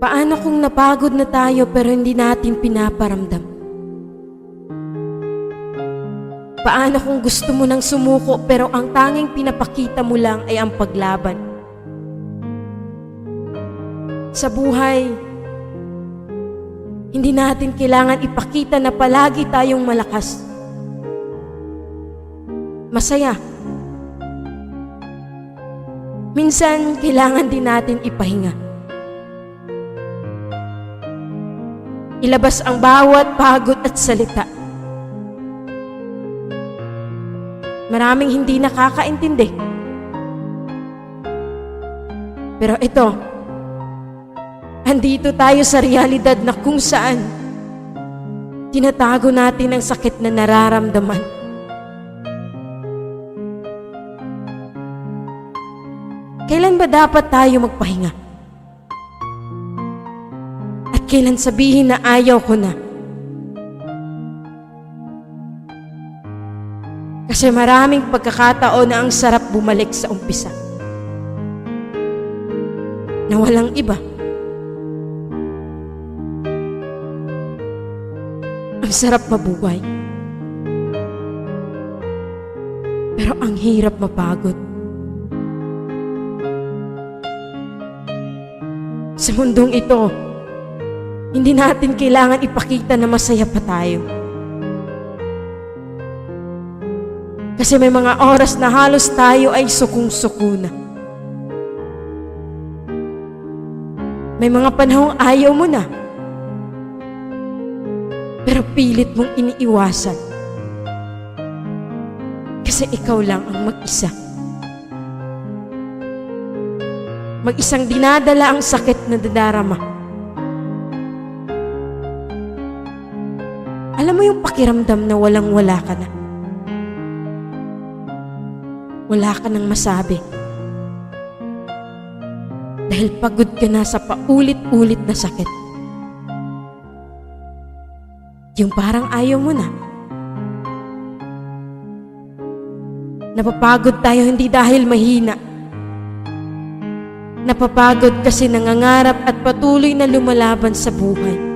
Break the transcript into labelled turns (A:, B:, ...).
A: Paano kung napagod na tayo pero hindi natin pinaparamdam? Paano kung gusto mo nang sumuko pero ang tanging pinapakita mo lang ay ang paglaban? Sa buhay, hindi natin kailangan ipakita na palagi tayong malakas, masaya. Minsan, kailangan din natin ipahinga. Ilabas ang bawat pagod at salita. Maraming hindi nakakaintindi. Pero ito, andito tayo sa realidad na kung saan tinatago natin ang sakit na nararamdaman. Kailan ba dapat tayo magpahinga? At kailan sabihin na ayaw ko na? Kasi maraming pagkakataon na ang sarap bumalik sa umpisa. Na walang iba. Ang sarap mabuhay. Pero ang hirap mapagod. Sa mundong ito, hindi natin kailangan ipakita na masaya pa tayo. Kasi may mga oras na halos tayo ay sukong-suko na. May mga panahong ayaw mo na, pero pilit mong iniiwasan. Kasi ikaw lang ang mag-isa. Mag-isang dinadala ang sakit na dadarama. Alam mo yung pakiramdam na walang-wala ka na. Wala ka nang masabi. Dahil pagod ka na sa paulit-ulit na sakit. Yung parang ayaw mo na. Napapagod tayo hindi dahil mahina. Napapagod kasi nangangarap at patuloy na lumalaban sa buhay.